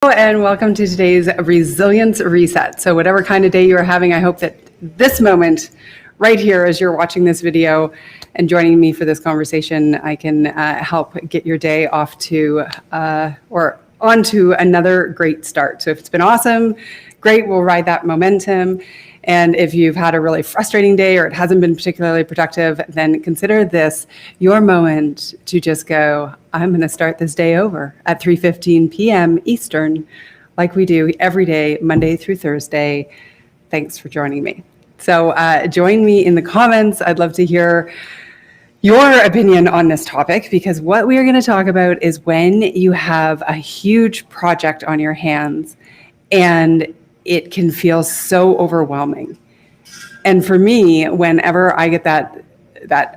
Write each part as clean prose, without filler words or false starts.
And welcome to today's Resilience Reset. So whatever kind of day you are having, I hope that this moment right here as you're watching this video and joining me for this conversation, I can help get your day off to or onto another great start. So if it's been awesome, great, we'll ride that momentum. And if you've had a really frustrating day or it hasn't been particularly productive, then consider this your moment to just go, I'm going to start this day over at 3:15 p.m. Eastern, like we do every day, Monday through Thursday. Thanks for joining me. So join me in the comments. I'd love to hear your opinion on this topic, because what we are going to talk about is when you have a huge project on your hands and it can feel so overwhelming. And for me, whenever I get that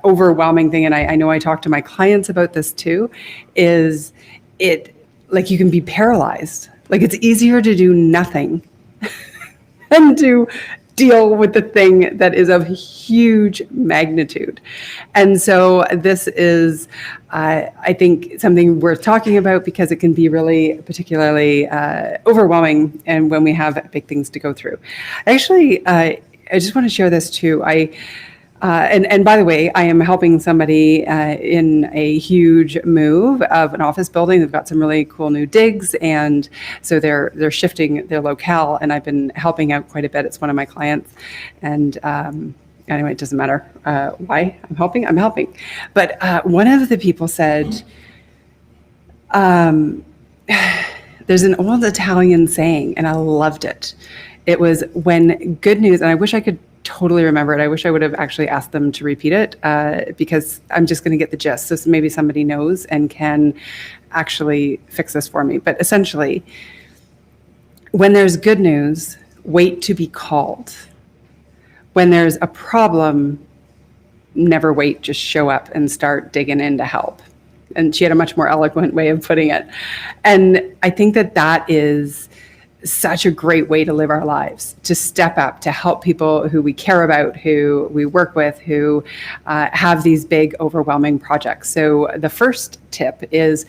overwhelming thing, and I know I talk to my clients about this too, is it like you can be paralyzed. Like it's easier to do nothing than to deal with the thing that is of huge magnitude. And so this is, I think, something worth talking about because it can be really particularly overwhelming and when we have big things to go through. Actually, I just want to share this too. And by the way, I am helping somebody in a huge move of an office building. They've got some really cool new digs, and so they're shifting their locale. And I've been helping out quite a bit. It's one of my clients, and anyway, it doesn't matter why I'm helping. I'm helping. But one of the people said, "There's an old Italian saying, and I loved it. It was when good news." And I wish I could totally remember it. I wish I would have actually asked them to repeat it because I'm just going to get the gist. So maybe somebody knows and can actually fix this for me. But essentially, when there's good news, wait to be called. When there's a problem, never wait, just show up and start digging in to help. And she had a much more eloquent way of putting it. And I think that is such a great way to live our lives, to step up, to help people who we care about, who we work with, who have these big, overwhelming projects. So the first tip is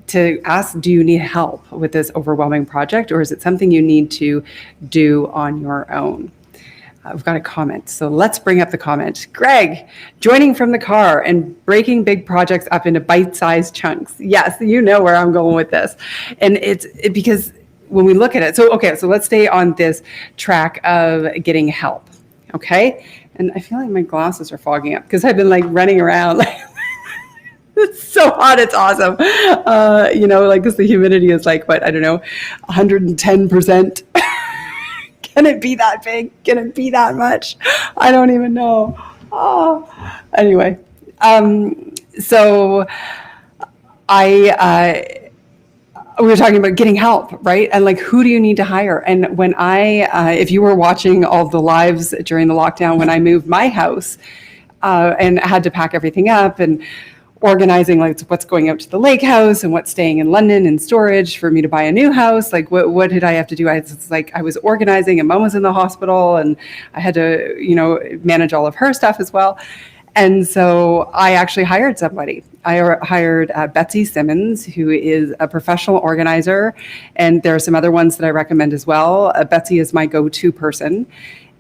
to ask, do you need help with this overwhelming project, or is it something you need to do on your own? I've got a comment, so let's bring up the comment. Greg, joining from the car and breaking big projects up into bite-sized chunks. Yes, you know where I'm going with this. And it's because when we look at it, so let's stay on this track of getting help, okay? And I feel like my glasses are fogging up because I've been like running around. Like, it's so hot, it's awesome. Because the humidity is like, what, I don't know, 110%. Can it be that big? Can it be that much? I don't even know. Oh, anyway. We were talking about getting help, right? And like, who do you need to hire? And when if you were watching all the lives during the lockdown, when I moved my house and had to pack everything up and organizing like what's going out to the lake house and what's staying in London in storage for me to buy a new house, like what did I have to do? I was organizing, and Mom was in the hospital, and I had to, manage all of her stuff as well. And so I actually hired somebody. I hired Betsy Simmons, who is a professional organizer. And there are some other ones that I recommend as well. Betsy is my go-to person.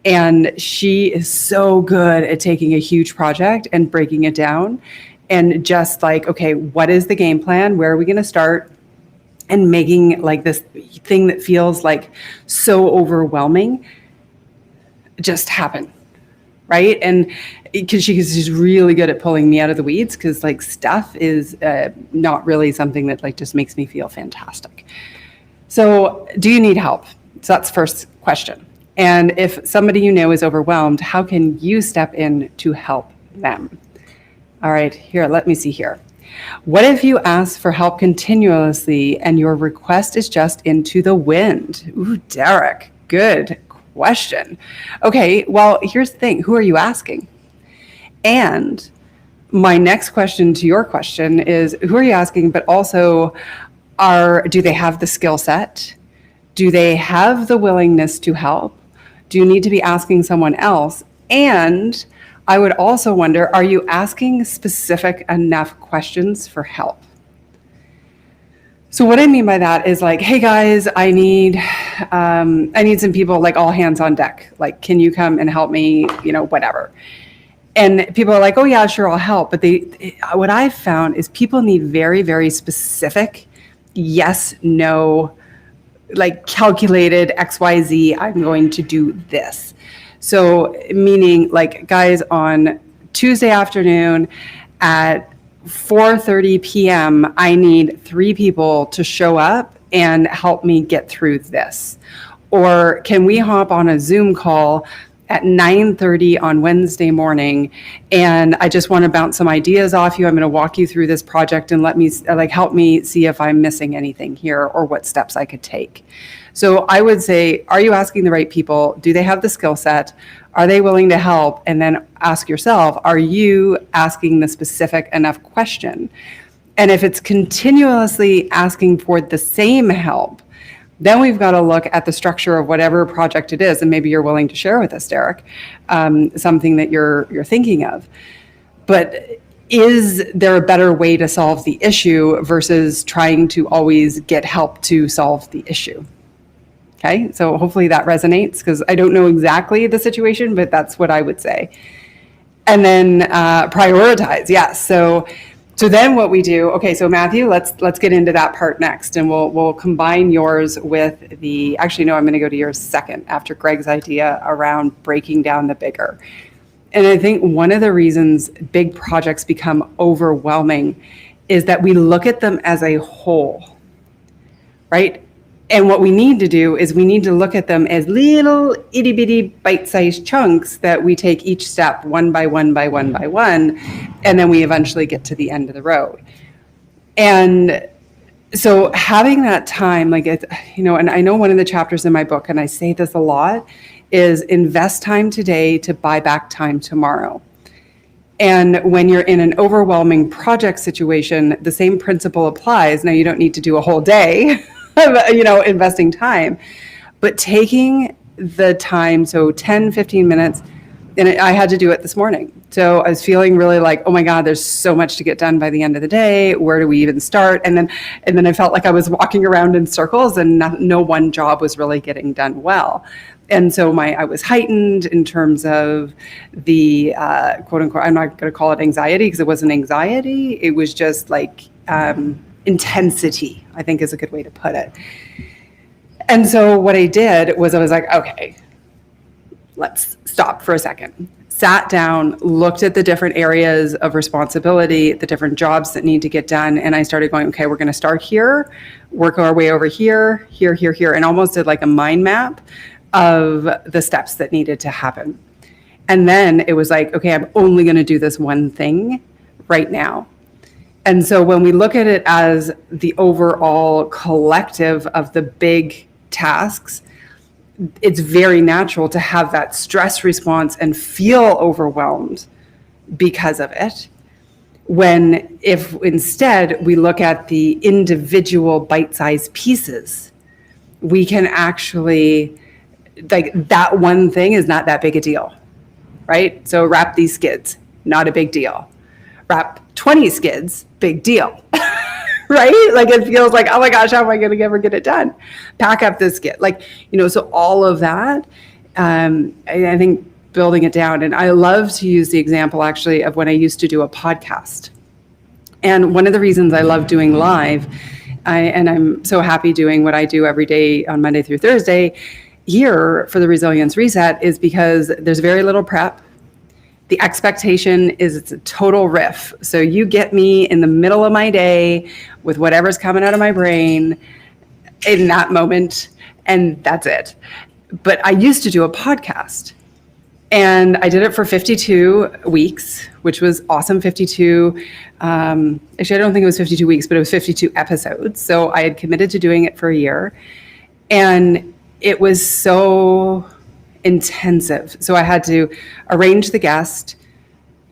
And she is so good at taking a huge project and breaking it down. And just like, okay, what is the game plan? Where are we going to start? And making like this thing that feels like so overwhelming just happen. Right? And because she's really good at pulling me out of the weeds, because like stuff is not really something that like just makes me feel fantastic. So do you need help? So that's the first question. And if somebody you know is overwhelmed, how can you step in to help them? All right, here, let me see here. What if you ask for help continuously and your request is just into the wind? Ooh, Derek, good question. Okay, well, here's the thing. Who are you asking? And my next question to your question is, who are you asking? But also, do they have the skill set? Do they have the willingness to help? Do you need to be asking someone else? And I would also wonder, are you asking specific enough questions for help? So what I mean by that is like, hey guys, I need some people, like all hands on deck. Like, can you come and help me? Whatever. And people are like, oh yeah, sure, I'll help. But what I've found is people need very, very specific yes, no, like calculated XYZ, I'm going to do this. So meaning like, guys, on Tuesday afternoon at 4:30 p.m., I need 3 people to show up and help me get through this. Or can we hop on a Zoom call at 9:30 on Wednesday morning, and I just want to bounce some ideas off you. I'm going to walk you through this project and help me see if I'm missing anything here or what steps I could take. So I would say, are you asking the right people? Do they have the skill set? Are they willing to help? And then ask yourself, are you asking the specific enough question? And if it's continuously asking for the same help, then we've got to look at the structure of whatever project it is, and maybe you're willing to share with us, Derek, something that you're thinking of. But is there a better way to solve the issue versus trying to always get help to solve the issue? Okay, so hopefully that resonates, because I don't know exactly the situation, but that's what I would say. And then prioritize, yes. So then what we do, okay, so Matthew, let's get into that part next, and we'll combine yours with actually no, I'm going to go to yours second after Greg's idea around breaking down the bigger. And I think one of the reasons big projects become overwhelming is that we look at them as a whole, right? And what we need to do is we need to look at them as little itty bitty bite-sized chunks that we take each step one by one by one by one, and then we eventually get to the end of the road. And so having that time, and I know one of the chapters in my book, and I say this a lot, is invest time today to buy back time tomorrow. And when you're in an overwhelming project situation, the same principle applies. Now, you don't need to do a whole day of, investing time, but taking the time, so 10, 15 minutes, and I had to do it this morning. So I was feeling really like, oh my God, there's so much to get done by the end of the day. Where do we even start? And then I felt like I was walking around in circles, and no one job was really getting done well. And so I was heightened in terms of the quote unquote, I'm not going to call it anxiety, because it wasn't anxiety. It was just like intensity, I think is a good way to put it. And so what I did was I was like, okay, let's stop for a second. Sat down, looked at the different areas of responsibility, the different jobs that need to get done. And I started going, okay, we're going to start here, work our way over here, here, here, here, and almost did like a mind map of the steps that needed to happen. And then it was like, okay, I'm only going to do this one thing right now. And so when we look at it as the overall collective of the big tasks, it's very natural to have that stress response and feel overwhelmed because of it. When if instead we look at the individual bite-sized pieces, we can actually, like, that one thing is not that big a deal, right? So wrap these skids, not a big deal. Wrap 20 skids, big deal, right? Like, it feels like, oh my gosh, how am I going to ever get it done? Pack up this skid, so all of that, I think building it down. And I love to use the example actually of when I used to do a podcast. And one of the reasons I love doing live, and I'm so happy doing what I do every day on Monday through Thursday here for the Resilience Reset, is because there's very little prep. The expectation is it's a total riff. So you get me in the middle of my day with whatever's coming out of my brain in that moment, and that's it. But I used to do a podcast, and I did it for 52 weeks, which was awesome. 52, actually, I don't think it was 52 weeks, but it was 52 episodes. So I had committed to doing it for a year, and it was so intensive. So I had to arrange the guest,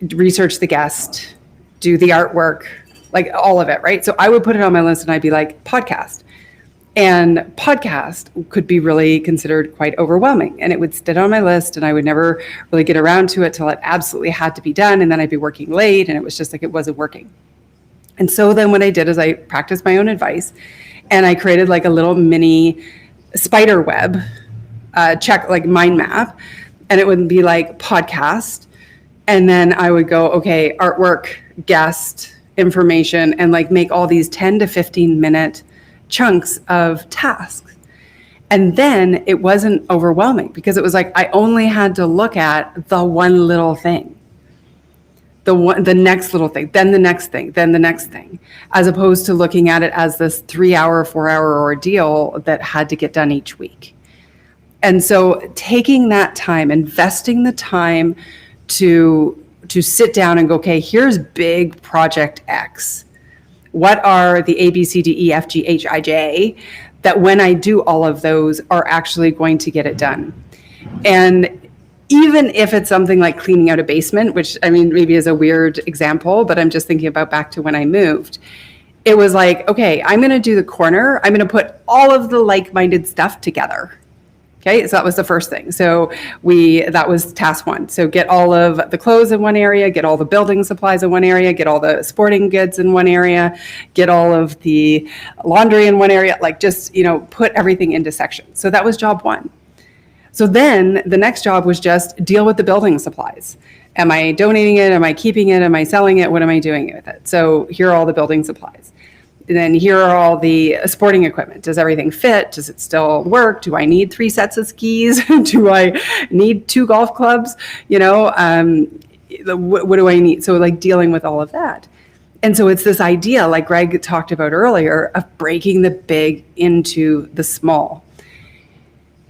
research the guest, do the artwork, like all of it, right? So I would put it on my list and I'd be like, podcast. And podcast could be really considered quite overwhelming. And it would sit on my list and I would never really get around to it till it absolutely had to be done. And then I'd be working late and it was just like, it wasn't working. And so then what I did is I practiced my own advice And I created like a little mini spider web check, like mind map. And it would be like podcast. And then I would go, okay, artwork, guest, information, and like make all these 10 to 15 minute chunks of tasks. And then it wasn't overwhelming because it was like I only had to look at the one little thing, the next little thing, then the next thing, then the next thing, as opposed to looking at it as this 3-hour, 4-hour ordeal that had to get done each week. And so taking that time, investing the time to sit down and go, okay, here's big project X. What are the A, B, C, D, E, F, G, H, I, J, that when I do all of those are actually going to get it done? And even if it's something like cleaning out a basement, which I mean, maybe is a weird example, but I'm just thinking about back to when I moved. It was like, okay, I'm going to do the corner. I'm going to put all of the like-minded stuff together. Okay, so that was the first thing. So that was task one. So get all of the clothes in one area, get all the building supplies in one area, get all the sporting goods in one area, get all of the laundry in one area, like just, put everything into sections. So that was job one. So then the next job was just deal with the building supplies. Am I donating it? Am I keeping it? Am I selling it? What am I doing with it? So here are all the building supplies. And then here are all the sporting equipment. Does everything fit? Does it still work? Do I need 3 sets of skis? Do I need 2 golf clubs? What do I need? So like dealing with all of that. And so it's this idea, like Greg talked about earlier, of breaking the big into the small.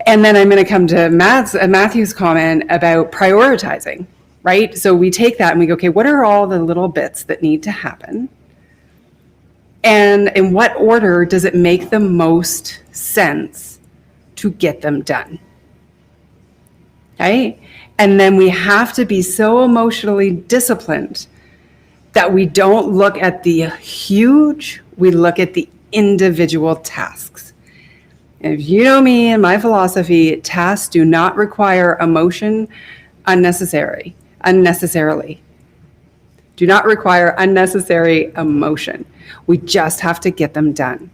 And then I'm going to come to Matthew's comment about prioritizing, right? So we take that and we go, okay, what are all the little bits that need to happen? And in what order does it make the most sense to get them done? Okay? And then we have to be so emotionally disciplined that we don't look at the huge, we look at the individual tasks. And if you know me and my philosophy, tasks do not require emotion unnecessarily. Do not require unnecessary emotion. We just have to get them done.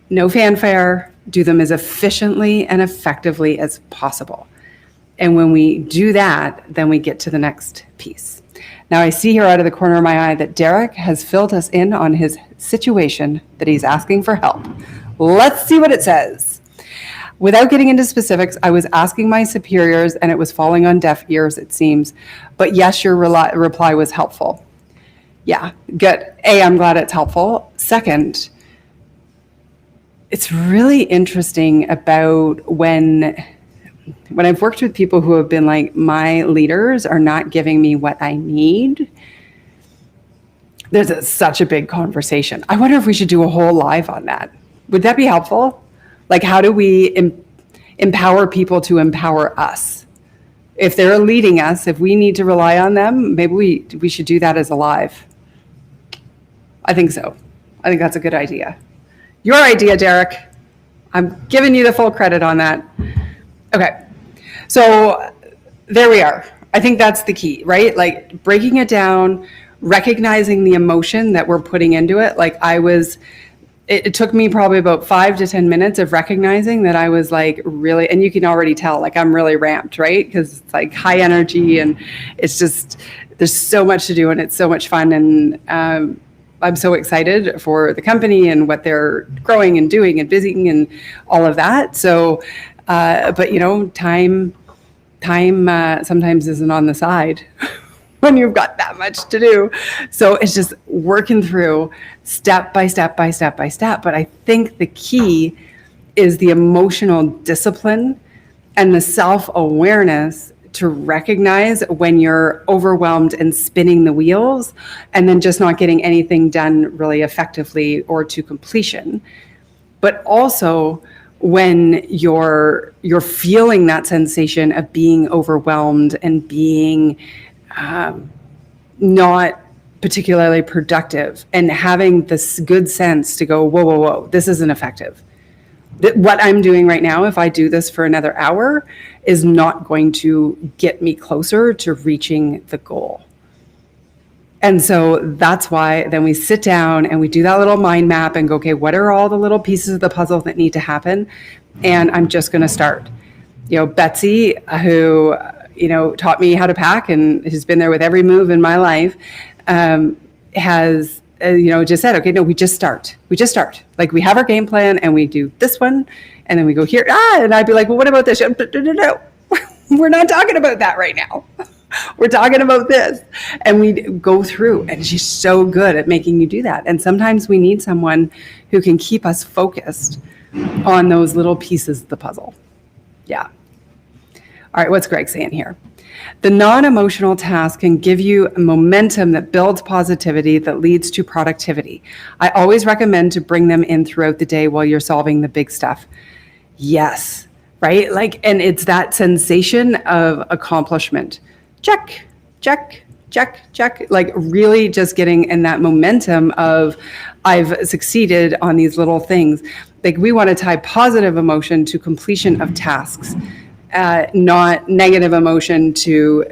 No fanfare, do them as efficiently and effectively as possible. And when we do that, then we get to the next piece. Now I see here out of the corner of my eye that Derek has filled us in on his situation that he's asking for help. Let's see what it says. Without getting into specifics, I was asking my superiors and it was falling on deaf ears, it seems. But yes, your reply was helpful. Yeah, good. A, I'm glad it's helpful. Second, it's really interesting about when I've worked with people who have been like, my leaders are not giving me what I need. There's such a big conversation. I wonder if we should do a whole live on that. Would that be helpful? Like, how do we empower people to empower us? If they're leading us, if we need to rely on them, maybe we should do that as a live. I think so. I think that's a good idea. Your idea, Derek. I'm giving you the full credit on that. Okay. So there we are. I think that's the key, right? Like breaking it down, recognizing the emotion that we're putting into it. Like it took me probably about 5 to 10 minutes of recognizing that I was like really, and you can already tell, like I'm really ramped, right? Because it's like high energy and it's just, there's so much to do and it's so much fun. And I'm so excited for the company and what they're growing and doing and busy and all of that. So, but time sometimes isn't on the side when you've got that much to do. So it's just working through step by step by step by step. But I think the key is the emotional discipline and the self-awareness to recognize when you're overwhelmed and spinning the wheels and then just not getting anything done really effectively or to completion. But also when you're feeling that sensation of being overwhelmed and being not particularly productive and having this good sense to go, whoa, this isn't effective. What I'm doing right now, if I do this for another hour, is not going to get me closer to reaching the goal. And so that's why then we sit down and we do that little mind map and go, okay, what are all the little pieces of the puzzle that need to happen? And I'm just going to start. Betsy, who, taught me how to pack and has been there with every move in my life, has, just said, okay, no, we just start. Like, we have our game plan and we do this one and then we go here. And I'd be like, well, what about this? No, we're not talking about that right now. We're talking about this. And we go through, and she's so good at making you do that. And sometimes we need someone who can keep us focused on those little pieces of the puzzle. Yeah. All right, what's Greg saying here? The non-emotional task can give you momentum that builds positivity that leads to productivity. I always recommend to bring them in throughout the day while you're solving the big stuff. Yes, right? Like, and it's that sensation of accomplishment. Check, check, check, check. Like, really just getting in that momentum of, I've succeeded on these little things. Like, we want to tie positive emotion to completion of tasks, not negative emotion to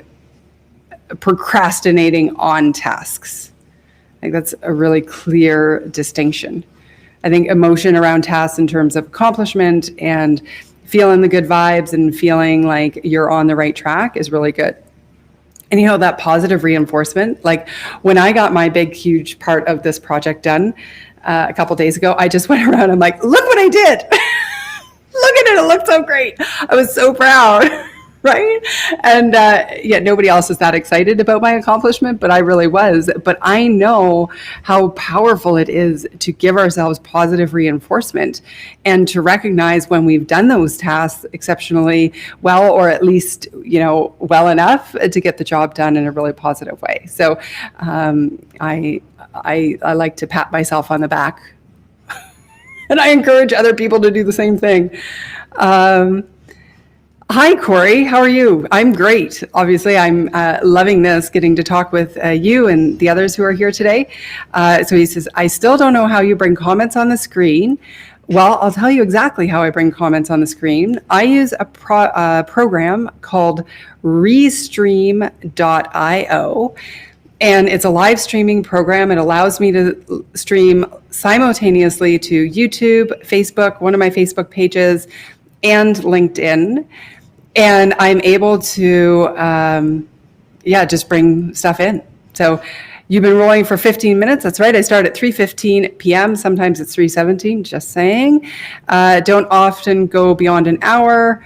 procrastinating on tasks. I think that's a really clear distinction. I think emotion around tasks in terms of accomplishment and feeling the good vibes and feeling like you're on the right track is really good. And that positive reinforcement, like when I got my big, huge part of this project done a couple days ago, I just went around, I'm like, look what I did. Look at it. It looked so great. I was so proud. Right. And nobody else was that excited about my accomplishment, but I really was. But I know how powerful it is to give ourselves positive reinforcement and to recognize when we've done those tasks exceptionally well, or at least, well enough to get the job done in a really positive way. So I like to pat myself on the back. And I encourage other people to do the same thing. Hi, Corey. How are you? I'm great. Obviously, I'm loving this, getting to talk with you and the others who are here today. So he says, I still don't know how you bring comments on the screen. Well, I'll tell you exactly how I bring comments on the screen. I use a program called Restream.io. And it's a live streaming program. It allows me to stream simultaneously to YouTube, Facebook, one of my Facebook pages, and LinkedIn. And I'm able to, just bring stuff in. So you've been rolling for 15 minutes. That's right. I start at 3:15 p.m. Sometimes it's 3:17, just saying. Don't often go beyond an hour.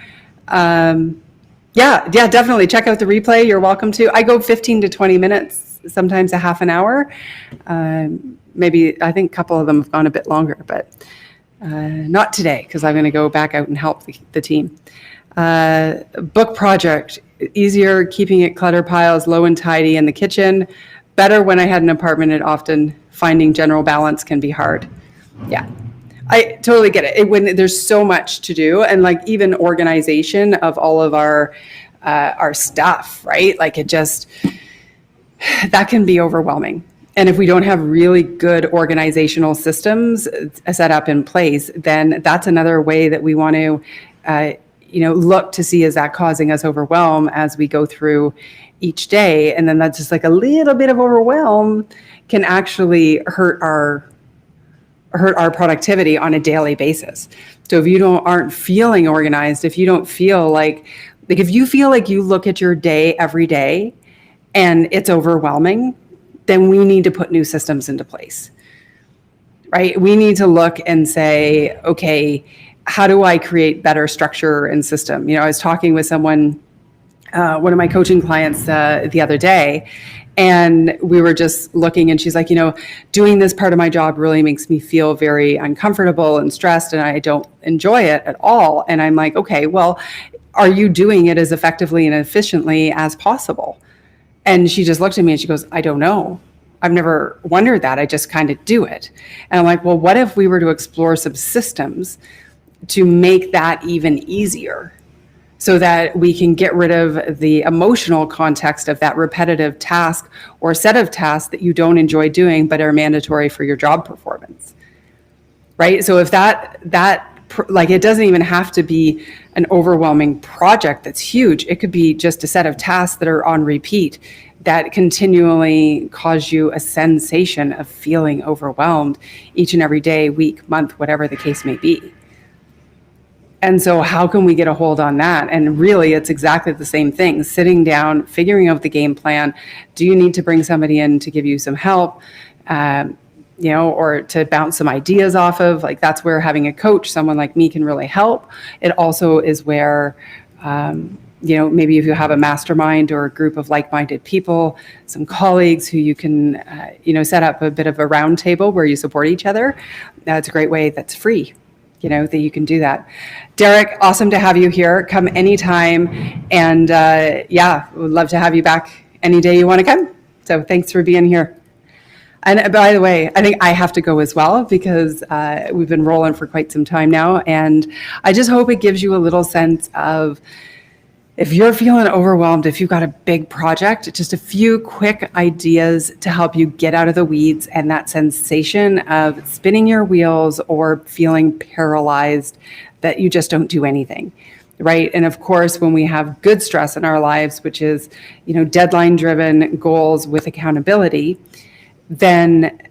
Yeah, definitely. Check out the replay. You're welcome to. I go 15 to 20 minutes. Sometimes a half an hour. Maybe, I think a couple of them have gone a bit longer, but not today, because I'm going to go back out and help the team. Book project, easier keeping it clutter piles low and tidy in the kitchen. Better when I had an apartment, and often finding general balance can be hard. Yeah, I totally get it. When there's so much to do, and like even organization of all of our stuff, right? Like that can be overwhelming. And if we don't have really good organizational systems set up in place, then that's another way that we want to, look to see, is that causing us overwhelm as we go through each day? And then that's just like a little bit of overwhelm can actually hurt our productivity on a daily basis. So if you aren't feeling organized, if you don't feel like if you feel like you look at your day every day and it's overwhelming, then we need to put new systems into place, right? We need to look and say, okay, how do I create better structure and system? I was talking with someone, one of my coaching clients the other day, and we were just looking, and she's like, doing this part of my job really makes me feel very uncomfortable and stressed, and I don't enjoy it at all. And I'm like, okay, well, are you doing it as effectively and efficiently as possible? And she just looked at me and she goes, I don't know. I've never wondered that. I just kind of do it. And I'm like, well, what if we were to explore some systems to make that even easier so that we can get rid of the emotional context of that repetitive task or set of tasks that you don't enjoy doing but are mandatory for your job performance, right? So if that it doesn't even have to be an overwhelming project that's huge. It could be just a set of tasks that are on repeat that continually cause you a sensation of feeling overwhelmed each and every day, week, month, whatever the case may be. And so how can we get a hold on that? And really, it's exactly the same thing. Sitting down, figuring out the game plan. Do you need to bring somebody in to give you some help? Or to bounce some ideas off of? Like, that's where having a coach, someone like me, can really help. It also is where, maybe if you have a mastermind or a group of like-minded people, some colleagues who you can, set up a bit of a round table where you support each other. That's a great way that's free, that you can do that. Derek, awesome to have you here. Come anytime. And would love to have you back any day you want to come. So thanks for being here. And by the way, I think I have to go as well, because we've been rolling for quite some time now. And I just hope it gives you a little sense of, if you're feeling overwhelmed, if you've got a big project, just a few quick ideas to help you get out of the weeds and that sensation of spinning your wheels or feeling paralyzed, that you just don't do anything. Right. And of course, when we have good stress in our lives, which is, deadline driven goals with accountability, then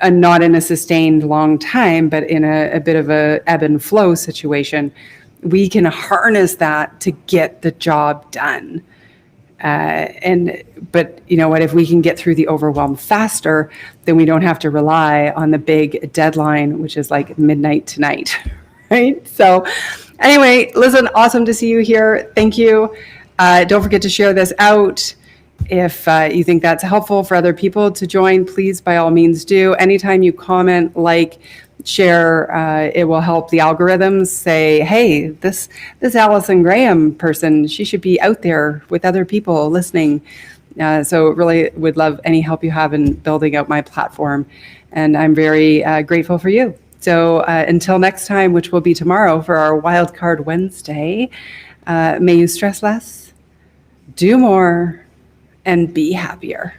not in a sustained long time, but in a bit of a ebb and flow situation, we can harness that to get the job done. But you know what, if we can get through the overwhelm faster, then we don't have to rely on the big deadline, which is like midnight tonight, right? So anyway, listen, awesome to see you here. Thank you. Don't forget to share this out. If you think that's helpful for other people to join, please, by all means, do. Anytime you comment, like, share, it will help the algorithms say, hey, this Alison Graham person, she should be out there with other people listening. So really would love any help you have in building out my platform. And I'm very grateful for you. So until next time, which will be tomorrow for our Wildcard Wednesday, may you stress less, do more, and be happier.